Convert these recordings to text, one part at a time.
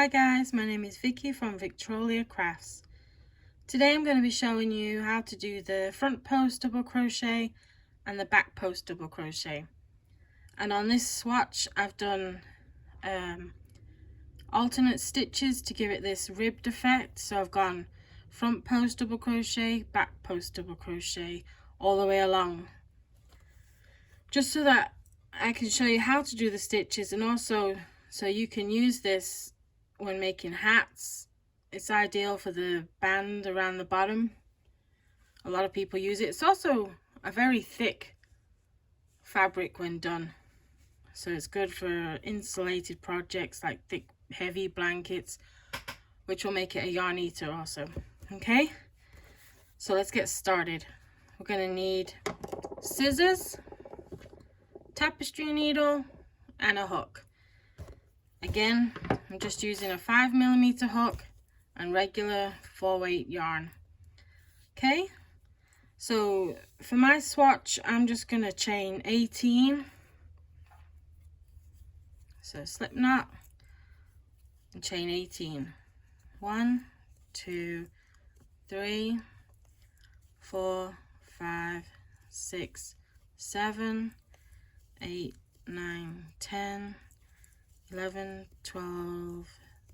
Hi guys, my name is Vicky from Victrolia Crafts. Today I'm going to be showing you how to do the front post double crochet and the back post double crochet. And on this swatch I've done alternate stitches to give it this ribbed effect. So I've gone front post double crochet, back post double crochet all the way along, just so that I can show you how to do the stitches, and also so you can use this when making hats. It's ideal for the band around the bottom. A lot of people use it. It's also a very thick fabric when done, so it's good for insulated projects like thick heavy blankets, which will make it a yarn eater also. Okay, so let's get started. We're going to need scissors, tapestry needle, and a hook. Again, I'm just using a 5mm hook and regular 4-weight yarn. Okay, so for my swatch I'm just going to chain 18. So slip knot and chain 18. 1, 2, 3, 4, 5, 6, 7, 8, 9, 10, 11, 12,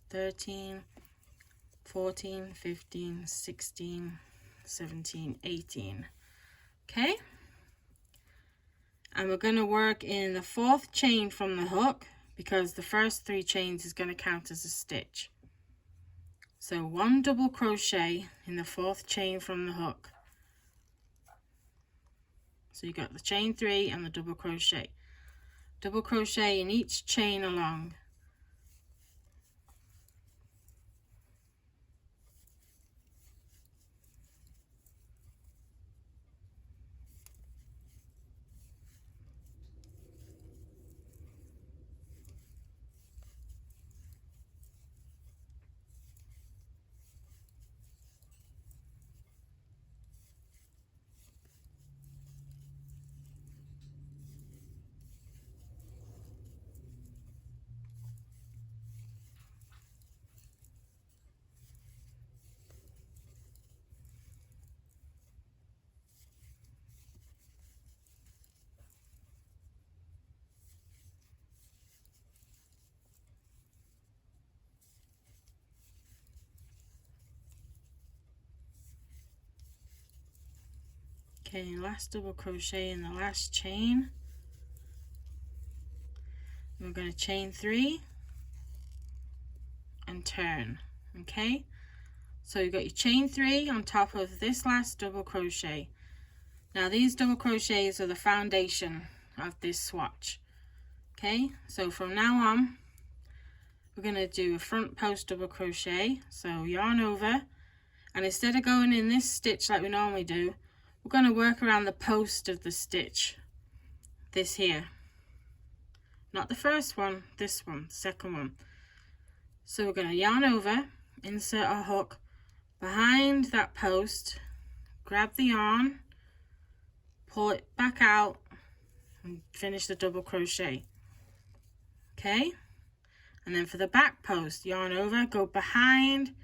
13, 14, 15, 16, 17, 18. Okay, and we're going to work in the 4th chain from the hook, because the first 3 chains is going to count as a stitch. So 1 double crochet in the 4th chain from the hook. So you got the chain 3 and the double crochet in each chain along. Okay, last double crochet in the last chain. We're going to chain 3 and turn. Okay, so you've got your chain 3 on top of this last double crochet. Now these double crochets are the foundation of this swatch. Okay, so from now on we're going to do a front post double crochet. So yarn over, and instead of going in this stitch like we normally do, we're going to work around the post of the stitch, this here, not the first one, this one, the second one. So we're going to yarn over, insert our hook behind that post, grab the yarn, pull it back out, and finish the double crochet. Okay, and then for the back post, yarn over, go behind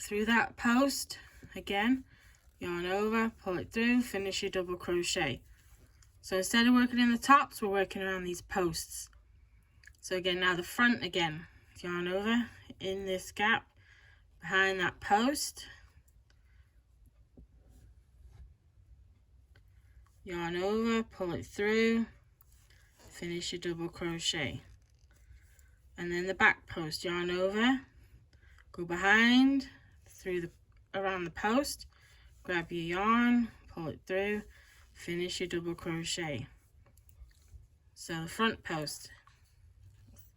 through that post again, yarn over, pull it through, finish your double crochet. So instead of working in the tops, we're working around these posts. So again, now the front again, yarn over in this gap behind that post, yarn over, pull it through, finish your double crochet. And then the back post, yarn over, go behind through the around the post, grab your yarn, pull it through, finish your double crochet. So the front post,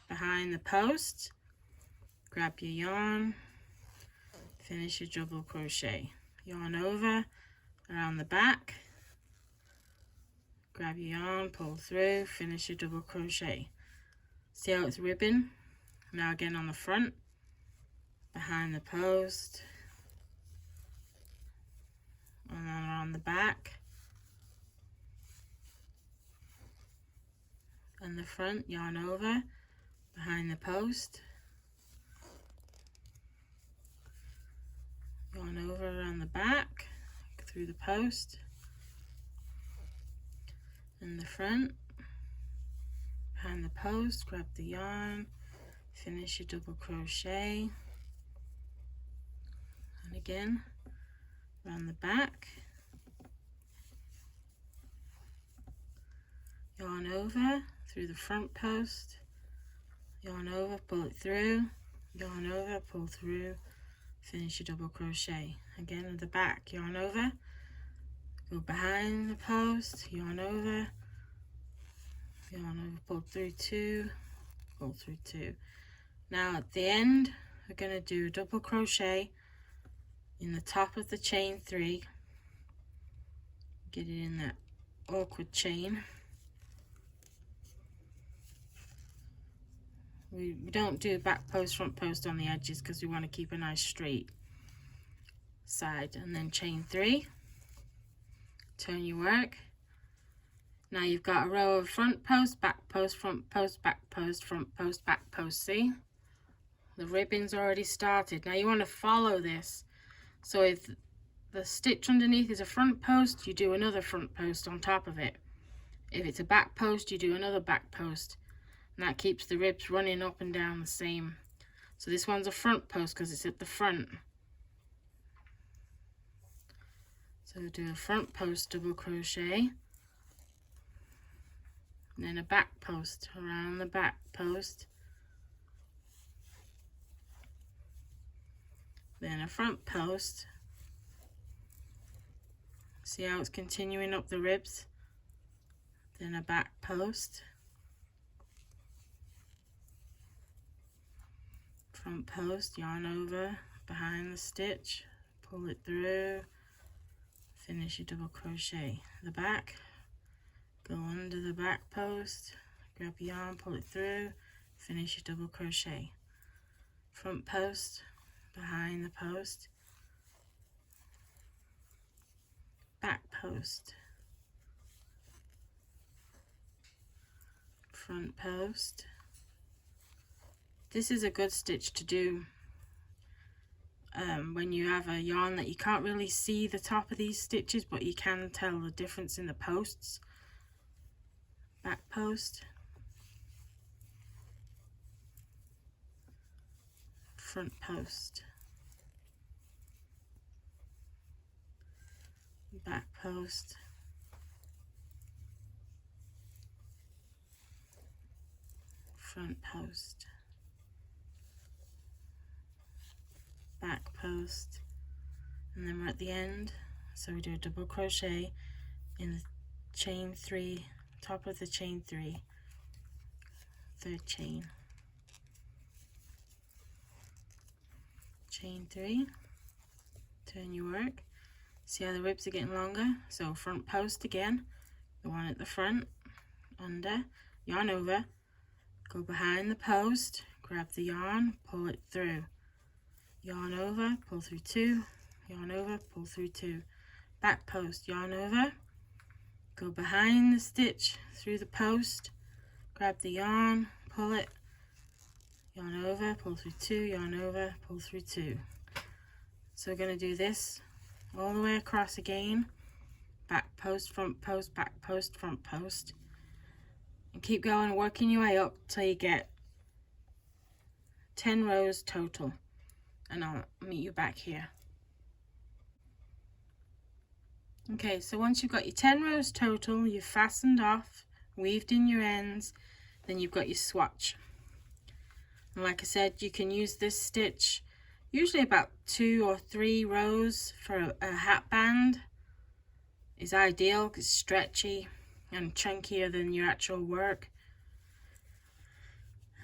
behind the post, grab your yarn, finish your double crochet, yarn over around the back, grab your yarn, pull through, finish your double crochet. See how it's ribbing? Now again on the front, behind the post, and then around the back and the front, yarn over behind the post, around the back, through the post, in the front, behind the post, grab the yarn, finish your double crochet, and again around the back, yarn over through the front post, yarn over, pull it through, yarn over, pull through, finish your double crochet. Again at the back, yarn over, go behind the post, yarn over, pull through two, pull through two. Now at the end we're going to do a double crochet in the top of the chain 3, get it in that awkward chain. We don't do back post, front post on the edges because we want to keep a nice straight side. And then chain 3, turn your work. Now you've got a row of front post, back post, front post, back post, front post, back post. See? The ribbon's already started. Now you want to follow this. So if the stitch underneath is a front post, you do another front post on top of it. If it's a back post, you do another back post. And that keeps the ribs running up and down the same. So this one's a front post because it's at the front. So do a front post double crochet, and then a back post around the back post, then a front post. See how it's continuing up the ribs? Then a back post, front post, yarn over behind the stitch, pull it through, finish your double crochet. The back, go under the back post, grab your yarn, pull it through, finish your double crochet. Front post, behind the post, back post, front post. This is a good stitch to do when you have a yarn that you can't really see the top of these stitches, but you can tell the difference in the posts. Back post, front post, back post, front post, back post, and then we're at the end, so we do a double crochet in the chain 3, top of the chain 3, third chain, chain 3, turn your work. See how the ribs are getting longer? So front post again, the one at the front, under, yarn over, go behind the post, grab the yarn, pull it through, yarn over, pull through 2, yarn over, pull through 2, back post, yarn over, go behind the stitch through the post, grab the yarn, pull it, yarn over, pull through 2, yarn over, pull through 2. So we're going to do this all the way across again, back post, front post, back post, front post, and keep going, working your way up till you get 10 rows total, and I'll meet you back here. Okay, so once you've got your 10 rows total, you've fastened off, weaved in your ends, then you've got your swatch. And like I said, you can use this stitch usually about 2 or 3 rows for a hat band is ideal because it's stretchy and chunkier than your actual work.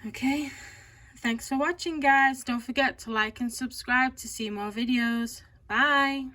Okay, thanks for watching, guys. Don't forget to like and subscribe to see more videos. Bye.